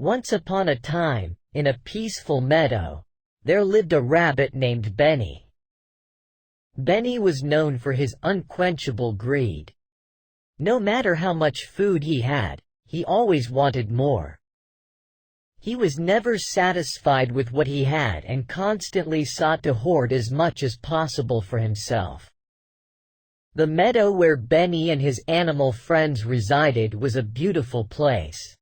Once upon a time, in a peaceful meadow, there lived a rabbit named Benny. Benny was known for his unquenchable greed. No matter how much food he had, he always wanted more. He was never satisfied with what he had and constantly sought to hoard as much as possible for himself. The meadow where Benny and his animal friends resided was a beautiful place.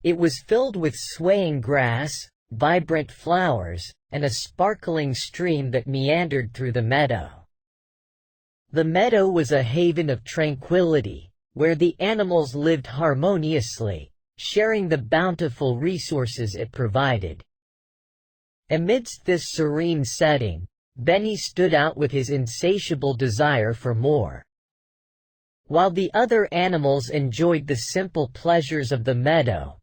It was filled with swaying grass, vibrant flowers, and a sparkling stream that meandered through the meadow. The meadow was a haven of tranquility, where the animals lived harmoniously, sharing the bountiful resources it provided. Amidst this serene setting, Benny stood out with his insatiable desire for more. While the other animals enjoyed the simple pleasures of the meadow,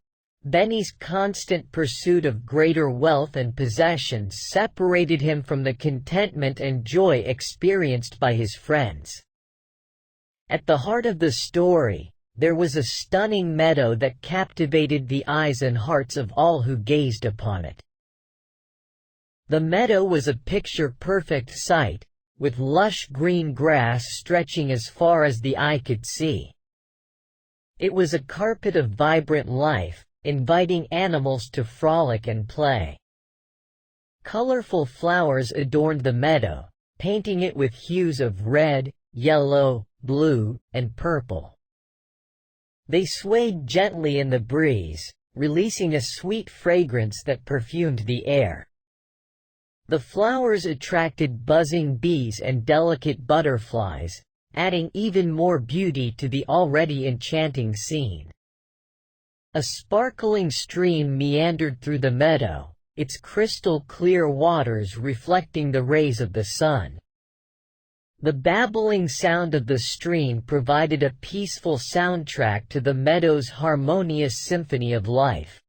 Benny's constant pursuit of greater wealth and possessions separated him from the contentment and joy experienced by his friends. At the heart of the story, there was a stunning meadow that captivated the eyes and hearts of all who gazed upon it. The meadow was a picture-perfect sight, with lush green grass stretching as far as the eye could see. It was a carpet of vibrant life, inviting animals to frolic and play. Colorful flowers adorned the meadow, painting it with hues of red, yellow, blue, and purple. They swayed gently in the breeze, releasing a sweet fragrance that perfumed the air. The flowers attracted buzzing bees and delicate butterflies, adding even more beauty to the already enchanting scene. A sparkling stream meandered through the meadow, its crystal-clear waters reflecting the rays of the sun. The babbling sound of the stream provided a peaceful soundtrack to the meadow's harmonious symphony of life.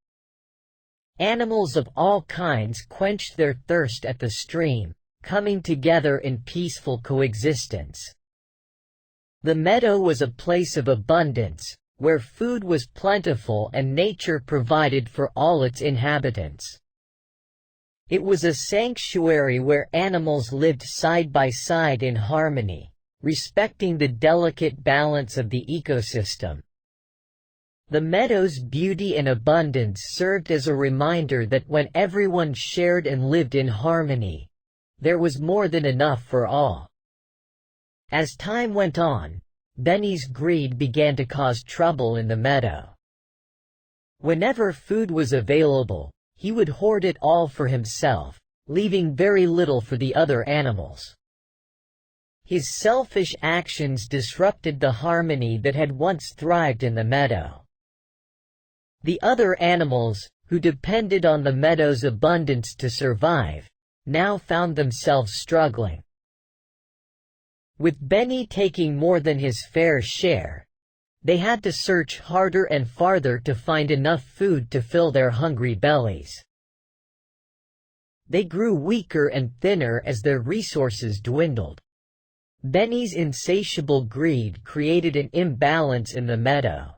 Animals of all kinds quenched their thirst at the stream, coming together in peaceful coexistence. The meadow was a place of abundance, where food was plentiful and nature provided for all its inhabitants. It was a sanctuary where animals lived side by side in harmony, respecting the delicate balance of the ecosystem. The meadow's beauty and abundance served as a reminder that when everyone shared and lived in harmony, there was more than enough for all. As time went on, Benny's greed began to cause trouble in the meadow. Whenever food was available, he would hoard it all for himself, leaving very little for the other animals. His selfish actions disrupted the harmony that had once thrived in the meadow. The other animals, who depended on the meadow's abundance to survive, now found themselves struggling. With Benny taking more than his fair share, they had to search harder and farther to find enough food to fill their hungry bellies. They grew weaker and thinner as their resources dwindled. Benny's insatiable greed created an imbalance in the meadow.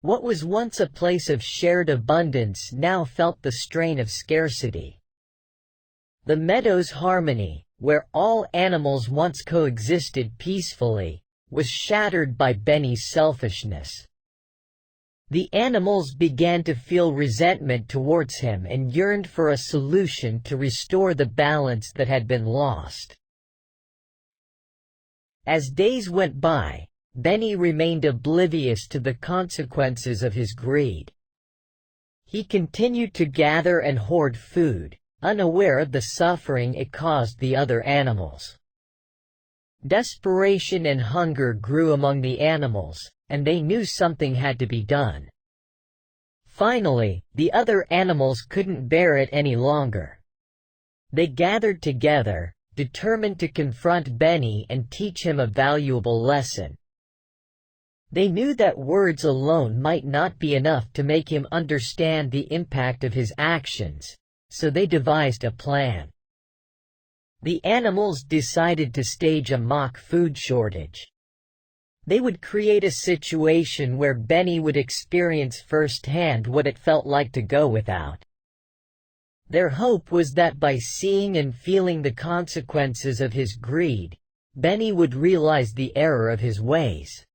What was once a place of shared abundance now felt the strain of scarcity. The meadow's harmony, where all animals once coexisted peacefully, was shattered by Benny's selfishness. The animals began to feel resentment towards him and yearned for a solution to restore the balance that had been lost. As days went by, Benny remained oblivious to the consequences of his greed. He continued to gather and hoard food, unaware of the suffering it caused the other animals. Desperation and hunger grew among the animals, and they knew something had to be done. Finally, the other animals couldn't bear it any longer. They gathered together, determined to confront Benny and teach him a valuable lesson. They knew that words alone might not be enough to make him understand the impact of his actions, so they devised a plan. The animals decided to stage a mock food shortage. They would create a situation where Benny would experience firsthand what it felt like to go without. Their hope was that by seeing and feeling the consequences of his greed, Benny would realize the error of his ways.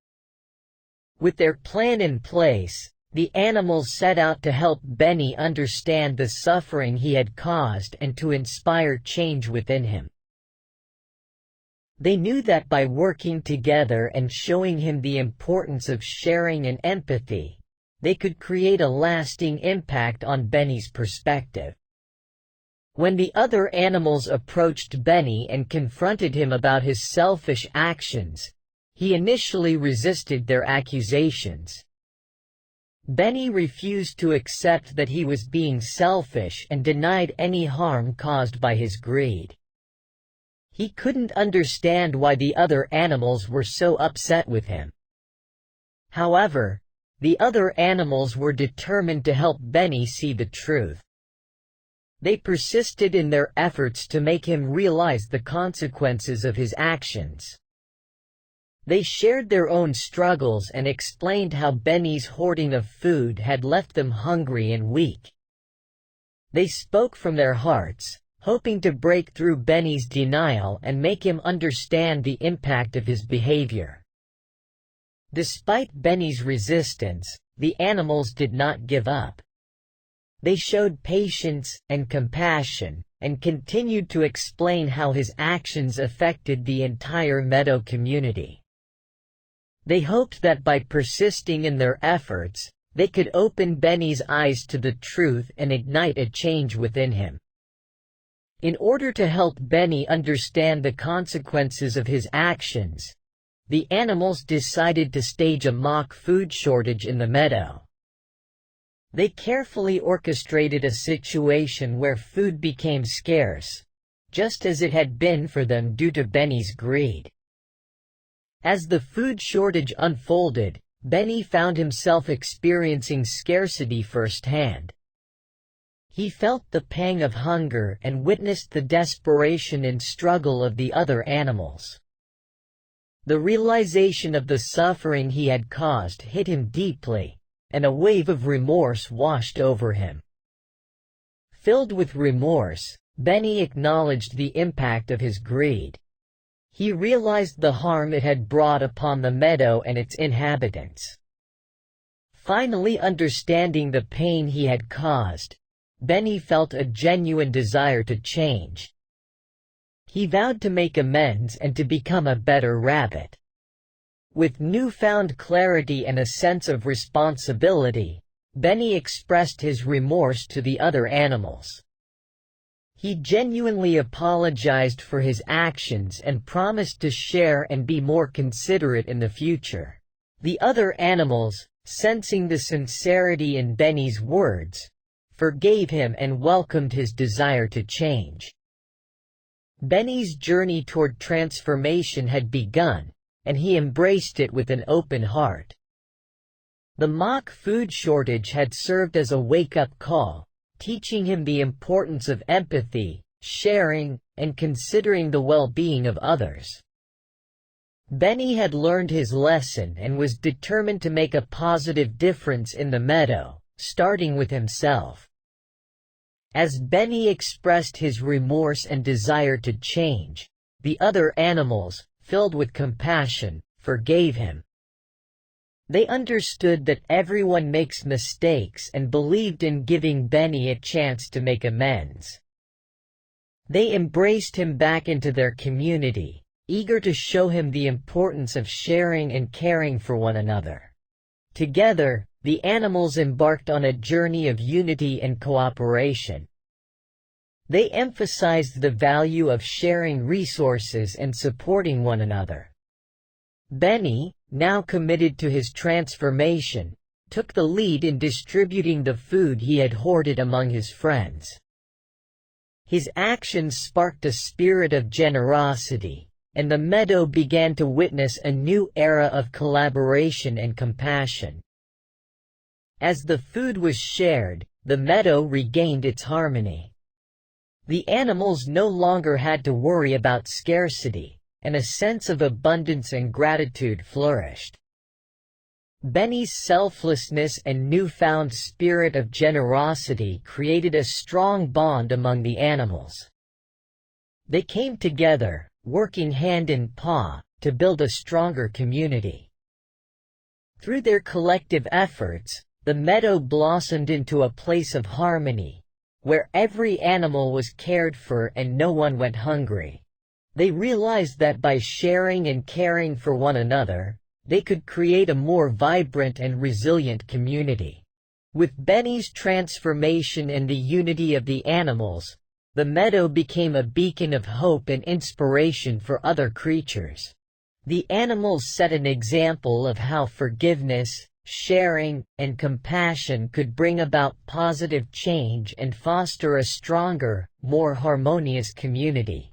With their plan in place, the animals set out to help Benny understand the suffering he had caused and to inspire change within him. They knew that by working together and showing him the importance of sharing and empathy, they could create a lasting impact on Benny's perspective. When the other animals approached Benny and confronted him about his selfish actions, he initially resisted their accusations. Benny refused to accept that he was being selfish and denied any harm caused by his greed. He couldn't understand why the other animals were so upset with him. However, the other animals were determined to help Benny see the truth. They persisted in their efforts to make him realize the consequences of his actions. They shared their own struggles and explained how Benny's hoarding of food had left them hungry and weak. They spoke from their hearts, hoping to break through Benny's denial and make him understand the impact of his behavior. Despite Benny's resistance, the animals did not give up. They showed patience and compassion, and continued to explain how his actions affected the entire meadow community. They hoped that by persisting in their efforts, they could open Benny's eyes to the truth and ignite a change within him. In order to help Benny understand the consequences of his actions, the animals decided to stage a mock food shortage in the meadow. They carefully orchestrated a situation where food became scarce, just as it had been for them due to Benny's greed. As the food shortage unfolded, Benny found himself experiencing scarcity firsthand. He felt the pang of hunger and witnessed the desperation and struggle of the other animals. The realization of the suffering he had caused hit him deeply, and a wave of remorse washed over him. Filled with remorse, Benny acknowledged the impact of his greed. He realized the harm it had brought upon the meadow and its inhabitants. Finally understanding the pain he had caused, Benny felt a genuine desire to change. He vowed to make amends and to become a better rabbit. With newfound clarity and a sense of responsibility, Benny expressed his remorse to the other animals. He genuinely apologized for his actions and promised to share and be more considerate in the future. The other animals, sensing the sincerity in Benny's words, forgave him and welcomed his desire to change. Benny's journey toward transformation had begun, and he embraced it with an open heart. The mock food shortage had served as a wake-up call, teaching him the importance of empathy, sharing, and considering the well-being of others. Benny had learned his lesson and was determined to make a positive difference in the meadow, starting with himself. As Benny expressed his remorse and desire to change, the other animals, filled with compassion, forgave him. They understood that everyone makes mistakes and believed in giving Benny a chance to make amends. They embraced him back into their community, eager to show him the importance of sharing and caring for one another. Together, the animals embarked on a journey of unity and cooperation. They emphasized the value of sharing resources and supporting one another. Benny, now committed to his transformation, took the lead in distributing the food he had hoarded among his friends. His actions sparked a spirit of generosity, and the meadow began to witness a new era of collaboration and compassion. As the food was shared, the meadow regained its harmony. The animals no longer had to worry about scarcity, and a sense of abundance and gratitude flourished. Benny's selflessness and newfound spirit of generosity created a strong bond among the animals. They came together, working hand in paw, to build a stronger community. Through their collective efforts, the meadow blossomed into a place of harmony, where every animal was cared for and no one went hungry. They realized that by sharing and caring for one another, they could create a more vibrant and resilient community. With Benny's transformation and the unity of the animals, the meadow became a beacon of hope and inspiration for other creatures. The animals set an example of how forgiveness, sharing, and compassion could bring about positive change and foster a stronger, more harmonious community.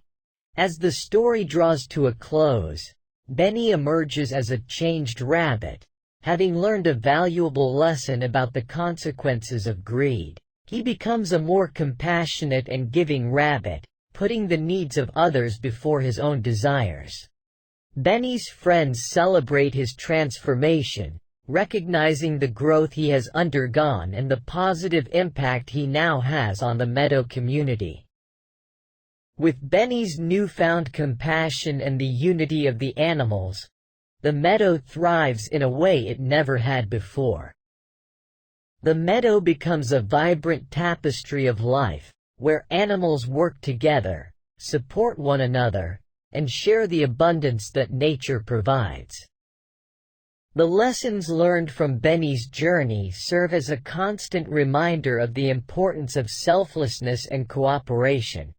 As the story draws to a close, Benny emerges as a changed rabbit, having learned a valuable lesson about the consequences of greed. He becomes a more compassionate and giving rabbit, putting the needs of others before his own desires. Benny's friends celebrate his transformation, recognizing the growth he has undergone and the positive impact he now has on the meadow community. With Benny's newfound compassion and the unity of the animals, the meadow thrives in a way it never had before. The meadow becomes a vibrant tapestry of life, where animals work together, support one another, and share the abundance that nature provides. The lessons learned from Benny's journey serve as a constant reminder of the importance of selflessness and cooperation.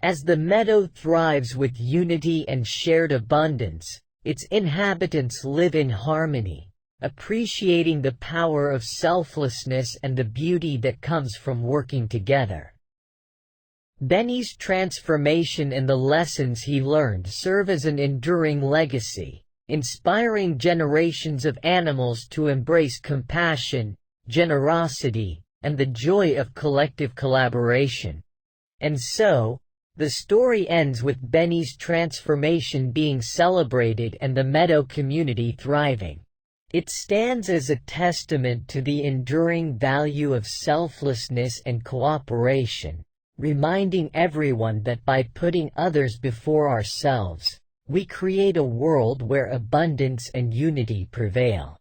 As the meadow thrives with unity and shared abundance, its inhabitants live in harmony, appreciating the power of selflessness and the beauty that comes from working together. Benny's transformation and the lessons he learned serve as an enduring legacy, inspiring generations of animals to embrace compassion, generosity, and the joy of collective collaboration. And so, the story ends with Benny's transformation being celebrated and the meadow community thriving. It stands as a testament to the enduring value of selflessness and cooperation, reminding everyone that by putting others before ourselves, we create a world where abundance and unity prevail.